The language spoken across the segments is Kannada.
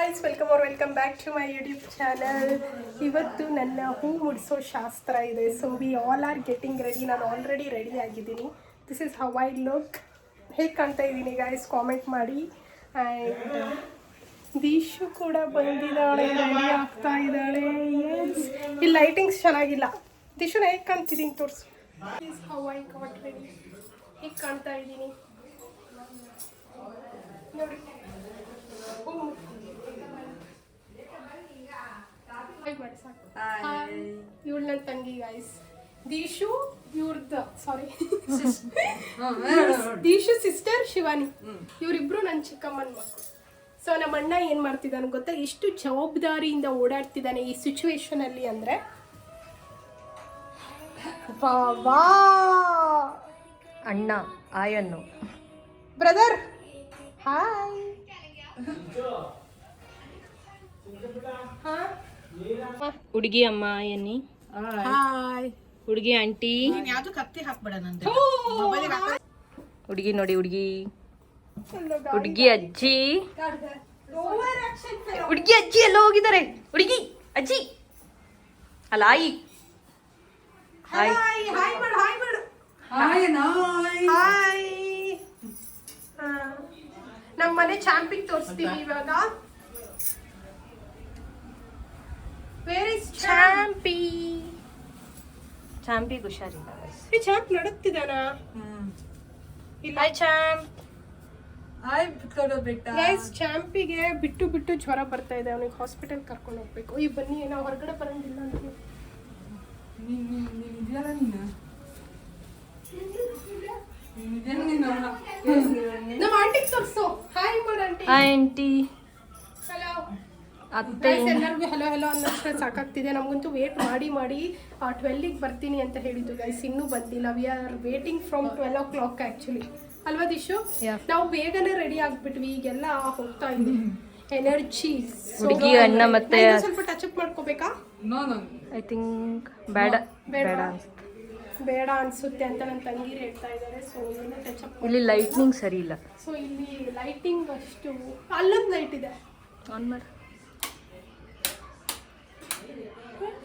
Guys, welcome back to my YouTube channel. ಇವತ್ತು ನನ್ನ ಹೂ ಮುಡಿಸೋ ಶಾಸ್ತ್ರ ಇದೆ. So we all are getting ready. ನಾನು ಆಲ್ರೆಡಿ ರೆಡಿ ಆಗಿದ್ದೀನಿ. This is how I look. ಹೇಗೆ ಕಾಣ್ತಾ ಇದ್ದೀನಿ ಗಾಯ್ಸ್, ಕಾಮೆಂಟ್ ಮಾಡಿ. ಆ್ಯಂಡ್ ದೀಶು ಕೂಡ ಬಂದಿದ್ದಾಳೆ, ರೆಡಿ ಆಗ್ತಾ ಇದ್ದಾಳೆ. ಎಸ್, ಈ ಲೈಟಿಂಗ್ಸ್ ಚೆನ್ನಾಗಿಲ್ಲ. ದೀಶುನ ಹೇಗೆ ಕಾಣ್ತಿದ್ದೀನಿ ತೋರಿಸು. This is how I got ready. ಹೇಗೆ ಕಾಣ್ತಾ ಇದ್ದೀನಿ ನೋಡಿ. ಇವಳು ನನ್ನ ತಂಗಿ ಗಾಯ್ಸ್. ದೀಶು ಇವ್ರದ್ದು ದೀಶು ಸಿಸ್ಟರ್ ಶಿವಾನಿ. ಇವರಿಬ್ರು ನನ್ನ ಚಿಕ್ಕಮ್ಮನ ಮಕ್ಕಳು. ಸೊ ನಮ್ಮ ಅಣ್ಣ ಏನು ಮಾಡ್ತಿದ್ದಾನೆ ಗೊತ್ತಾ, ಎಷ್ಟು ಜವಾಬ್ದಾರಿಯಿಂದ ಓಡಾಡ್ತಿದ್ದಾನೆ ಈ ಸಿಚುವೇಶನ್ ಅಲ್ಲಿ ಅಂದರೆ. ವಾ ಅಣ್ಣ ಆಯನ್ನು ಬ್ರದರ್ ಹಾಯ್. ಹುಡುಗಿ ಅಮ್ಮ ಎನ್ನಿ ಹಾಯ್. ಹುಡುಗಿ ಆಂಟಿ. ಯಾವ್ದು ಕತ್ತಿ ಹಾಕ್ಬೇಡ ನಂದು. ಹುಡುಗಿ ನೋಡಿ, ಹುಡುಗಿ ಅಜ್ಜಿ. ಹುಡುಗಿ ಅಜ್ಜಿ ಎಲ್ಲ ಹೋಗಿದ್ದಾರೆ. ಹುಡುಗಿ ಅಜ್ಜಿ ಅಲ್ಲ ಆಯಿ. Hi hi. ನಮ್ಮ ಮನೆ ಚಾಂಪಿಗೆ ತೋರಿಸ್ತೀವಿ ಇವಾಗ. Where is ಚಾಂಪಿ? ಚಾಂಪಿಗೆ ಹುಷಾರಿಲ್ಲ. ಈ ಚಾಂಪ್ ನಡುತ್ತಿದಾನಾ? ಇಲ್ಲ. Hi champ. ಗೈಸ್, ಚಾಂಪಿಗೆ ಬಿಟ್ಟು ಬಿಟ್ಟು ಜ್ವರ ಬರ್ತಾ ಇದೆ. ಅವನಿಗೆ ಹಾಸ್ಪಿಟಲ್ ಕರ್ಕೊಂಡು ಹೋಗ್ಬೇಕು. ಈ ಬನ್ನಿ, ನಾವು ಹೊರಗಡೆ ಬರಂಗಿಲ್ಲ ಅಂತ. ನಮ್ಮ ಆಂಟಿಗೆ ತೋರಿಸು. ಹಾಯ್ ಮಾಡ ಆಂಟಿ. Hi aunty. ಹಲೋ ಅತ್ತೆ. ಎಲ್ಲರಿಗೂ ಹಲೋ ಹಲೋ ಅನ್ನೋಷ್ಟೇ ಸಾಕಾಗ್ತಿದೆ. ನಮಗಂತೂ ವೇಟ್ ಮಾಡಿ 12ಗೆ ಬರ್ತೀನಿ ಅಂತ ಹೇಳಿದ್ದು ಗೈಸ್, ಇನ್ನೂ ಬಂದಿಲ್ಲ. We are waiting from 12 o'clock actually, ಅಲ್ವಾ ದಿಶು? ನಾವು ಬೇಗನೆ ರೆಡಿ ಆಗ್ಬಿಟ್ವಿ. ಈಗೆಲ್ಲ ಹೋಗ್ತಾ ಇದೆ ಎನರ್ಜಿ. ಹುಡುಗಿ ಅಣ್ಣ ಮತ್ತೆ ಸ್ವಲ್ಪ ಟಚ್ ಅಪ್ ಮಾಡ್ಕೋಬೇಕಾ? ಐ ಥಿಂಕ್ ಬೇಡ ಬೇಡ ಅನ್ಸುತ್ತೆ ಅಂತ ನನ್ನ ತಂಗಿ ಹೇಳ್ತಾ ಇದ್ದಾರೆ. ಸೊ ಇದನ್ನ ಟಚ್ ಅಪ್. ಇಲ್ಲಿ ಲೈಟ್ನಿಂಗ್ ಸರಿ ಇಲ್ಲ. ಸೊ ಇಲ್ಲಿ ಲೈಟಿಂಗ್ ಅಷ್ಟು. ಅಲ್ಲೊಂದು ಲೈಟ್ ಇದೆ, ಆನ್ ಮಾಡಿ.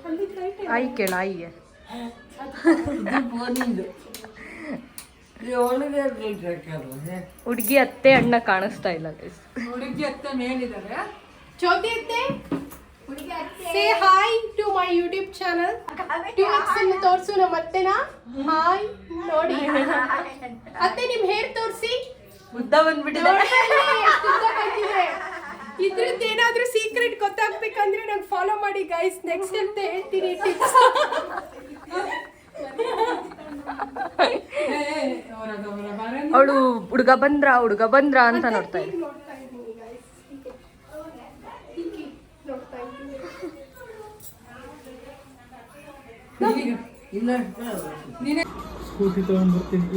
ಅಲ್ಲಿ ಲೈಟ್ ಆಯಿ ಕೇಳ, ಆಯಿಗೆ ಹುಡುಗಿ ಅತ್ತೆ ಅಣ್ಣ ಕಾಣಿಸ್ತಾ ಇಲ್ಲ. ಹುಡುಗಿ ಅತ್ತೆ ಮೇಲಿದ್ದಾರೆ. ಜ್ಯೋತಿ ಅತ್ತೆ, say hi to my YouTube channel. ತೋರ್ಸು ನಮ್ಮ ಅತ್ತೆನ. ಹಾಯ್ ನೋಡಿ ಅತ್ತೆ, ನಿಮ್ ಹೇರ್ ತೋರಿಸಿ. ಉದ್ದ ಬಂದ್ಬಿಟ್ಟಿದೆ. ಇದ್ರದ್ದು ಏನಾದ್ರೂ ಸೀಕ್ರೆಟ್ ಗೊತ್ತಾಗ್ಬೇಕಂದ್ರೆ ನಂಗೆ ಫಾಲೋ ಮಾಡಿ ಗೈಸ್. ನೆಕ್ಸ್ಟ್ ಅಂತ ಹೇಳ್ತೀನಿ ಟಿಪ್ಸ್. ಅವಳು ಹುಡುಗ ಬಂದ್ರ ಅಂತ ನೋಡ್ತಾ ಇದ್ದೆ. ಸ್ಕೂಟಿ ತಗೊಂಡ್ಬರ್ತೀನಿ.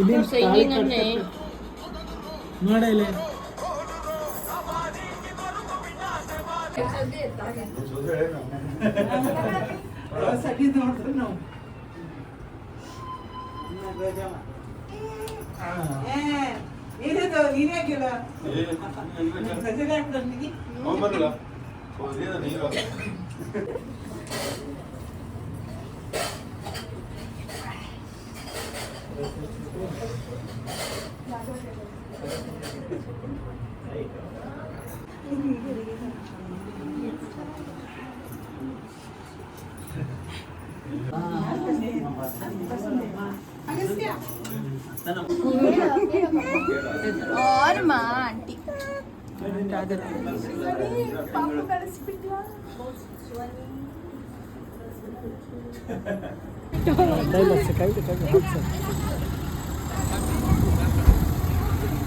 ಮಾಡಲೇ और माँ आंटी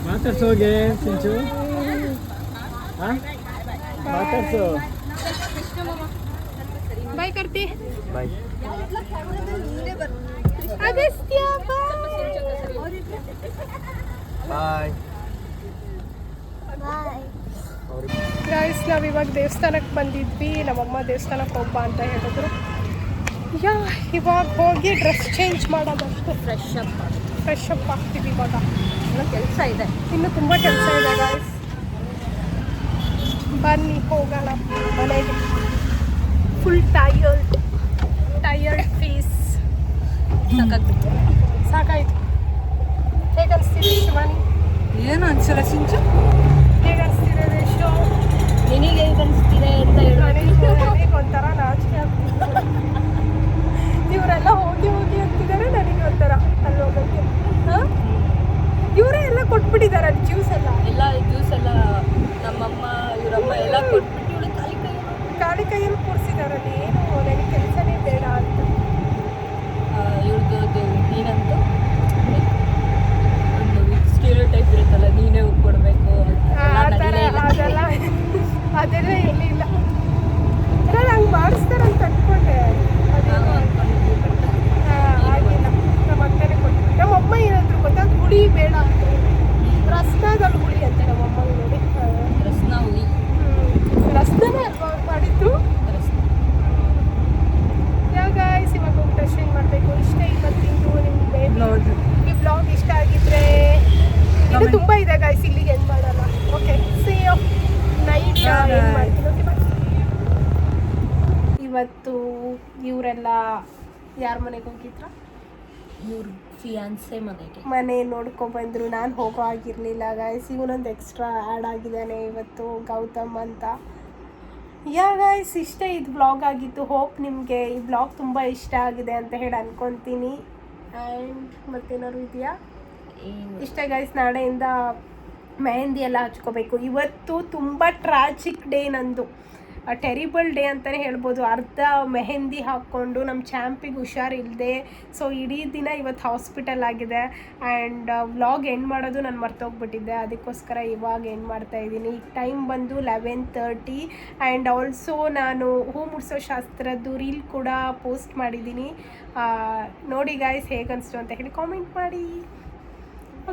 ಮಾತಾಡ್ಸೋಗೆ ಸಿಂಚು. ಮಾತಾಡ್ಸು. ಬಾಯ್ ಕರ್ತಿ. ಬಾಯ್. ಅಗಸ್ತ್ಯ ಬಾಯ್. ಗೈಸ್, ನಾವಿವಾಗ ದೇವಸ್ಥಾನಕ್ಕೆ ಬಂದಿದ್ವಿ. ನಮ್ಮಮ್ಮ ದೇವಸ್ಥಾನಕ್ಕೆ ಹೋಗ್ಬಾ ಅಂತ ಹೇಳಿದ್ರು. ಇವಾಗ ಹೋಗಿ ಡ್ರೆಸ್ ಚೇಂಜ್ ಮಾಡೋದಷ್ಟೇ. ಫ್ರೆಶ್ ಅಪ್ ಆಗ್ತೀವಿ ಇವಾಗ. ಕೆಲಸ ಇದೆ, ಇನ್ನು ತುಂಬ ಕೆಲಸ ಇದೆ ಗಾಯ್ಸ್. ಬನ್ನಿ ಹೋಗೋಣ ಮನೆಗೆ. Full tired face. ಸಾಕಾಯ್ತು. ಹೇಗೆ ಅನಿಸ್ತಿದೆ ಶಿವಾನಿ? ಏನು ಅನ್ಸಲ್ಲ ಸಿಂಚು? ಹೇಗೆ ಅನಿಸ್ತಿದೆ ರೇಷೋ? ನಿನಗೆ ಹೇಗೆ ಅನಿಸ್ತಿದೆ ಅಂತ ನನಗೆ ಒಂಥರ ನಾಚಿಕೆ ಆಗ್ತಿದೆ. ಇವರೆಲ್ಲ ಹೋಗಿ ಅಂತಿದ್ದಾರೆ, ನನಗೆ ಒಂಥರ ಅಲ್ಲಿ ಹೋಗೋಕ್ಕೆ. ಇವರೇ ಎಲ್ಲ ಕೊಟ್ಬಿಟ್ಟಿದ್ದಾರೆ ಅಲ್ಲಿ ಜ್ಯೂಸ್ ಎಲ್ಲ. ಜ್ಯೂಸ್ ಎಲ್ಲ ನಮ್ಮಮ್ಮ ಇವರಮ್ಮ ಎಲ್ಲ ಕೊಟ್ಬಿಟ್ಟು ಇವಳು ಖಾಲಿ ಕೈಯಲ್ಲಿ ಕೂರಿಸಿದಾರಲ್ಲಿ. ಏನು ನನಗೆ ಕೆಲಸನೇ ಬೇಡ ಅಂತ. ಇವ್ರದ್ದು ನೀನಂತೂ ಒಂದು ಸ್ಟೀರಿಯೋ ಟೈಪ್ ಇರುತ್ತಲ್ಲ, ನೀನೇ ಕೊಡಬೇಕು ಆ ಥರ ಅದೆಲ್ಲ ಎಲ್ಲಿಲ್ಲ. ಎಲ್ಲ ಹಂಗೆ ಮಾಡಿಸ್ತಾರಂತ ಅಂದ್ಕೊಂಡೆ. ಅದೇನು ಆಗಿಲ್ಲ. ನಮ್ಮ ಅಕ್ಕನೇ ಕೊಟ್ಟು. ನಮ್ಮಮ್ಮ ಏನಾದ್ರು ಗೊತ್ತಾ, ಹುಳಿ ಬೇಡ ಅಂತ. ರಸ್ನಾದಲ್ಲಿ ಹುಳಿ ಅಂತ ನಮ್ಮಮ್ಮ ನೋಡಿ. ರಸ್ನ ಹುಳಿ ರಸ್ನನೇ ಅಲ್ವಾ ಮಾಡಿದ್ದು. ಗೈಸ್ ಇವಾಗ ಟೆಸ್ಟಿಂಗ್ ಮಾಡಬೇಕು. ಇಷ್ಟ ಇವತ್ತಿಂದು ನಿಮಗೆ ಈ ಬ್ಲಾಗ್ ಇಷ್ಟ ಆಗಿದ್ರೆ, ಇದು ತುಂಬ ಇದೆ ಗೈಸ್, ಇಲ್ಲಿಗೆ ಎಂಡ್ ಮಾಡಲ್ಲ. ಓಕೆ, ಸಿ ಯು ನೈಟ್ ಏನು ಮಾಡ್ತೀನಿ. Okay bye. ಇವತ್ತು ಇವರೆಲ್ಲ ಯಾರ ಮನೆಗೆ ಹೋಗಿದ್ರ? ಇವ್ರ ಫಿಯಾನ್ಸೆ ಮನೆ ನೋಡ್ಕೊಬಂದರು. ನಾನು ಹೋಗೋ ಆಗಿರಲಿಲ್ಲ ಗೈಸ್. ಇವನೊಂದು ಎಕ್ಸ್ಟ್ರಾ ಆ್ಯಡ್ ಆಗಿದ್ದಾನೆ ಇವತ್ತು, ಗೌತಮ್ ಅಂತ. ಗೈಸ್ ಇಷ್ಟೇ ಇದು ಬ್ಲಾಗ್ ಆಗಿತ್ತು. ಹೋಪ್ ನಿಮಗೆ ಈ ಬ್ಲಾಗ್ ತುಂಬ ಇಷ್ಟ ಆಗಿದೆ ಅಂತ ಹೇಳಿ ಅನ್ಕೊತೀನಿ. ಆ್ಯಂಡ್ ಮತ್ತೇನಾದ್ರು ಇದೆಯಾ? ಇಷ್ಟೇ ಗೈಸ್, ನಾಳೆಯಿಂದ ಮೆಹಂದಿ ಎಲ್ಲ ಹಚ್ಕೋಬೇಕು. ಇವತ್ತು ತುಂಬ ಟ್ರಾಜಿಕ್ ಡೇ ನಂದು, ಟೆರಿಬಲ್ ಡೇ ಅಂತಲೇ ಹೇಳ್ಬೋದು. ಅರ್ಧ ಮೆಹಂದಿ ಹಾಕ್ಕೊಂಡು ನಮ್ಮ ಚಾಂಪಿಗೆ ಹುಷಾರಿಲ್ಲದೆ, ಸೊ ಇಡೀ ದಿನ ಇವತ್ತು ಹಾಸ್ಪಿಟಲ್ ಆಗಿದೆ. ಆ್ಯಂಡ್ ವ್ಲಾಗ್ ಎಂಡ್ ಮಾಡೋದು ನಾನು ಮರ್ತೋಗ್ಬಿಟ್ಟಿದ್ದೆ, ಅದಕ್ಕೋಸ್ಕರ ಇವಾಗ ಎಂಡ್ ಮಾಡ್ತಾಯಿದ್ದೀನಿ. ಈಗ ಟೈಮ್ ಬಂದು 11:30. ಆ್ಯಂಡ್ ಆಲ್ಸೋ ನಾನು ಹೂ ಮುಡ್ಸೋ ಶಾಸ್ತ್ರದ್ದು ರೀಲ್ ಕೂಡ ಪೋಸ್ಟ್ ಮಾಡಿದ್ದೀನಿ. ನೋಡಿ ಗಾಯ್ಸ್ ಹೇಗೆ ಅನಿಸ್ತು ಅಂತ ಹೇಳಿ ಕಾಮೆಂಟ್ ಮಾಡಿ.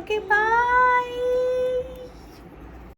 ಓಕೆ ಬಾಯ್.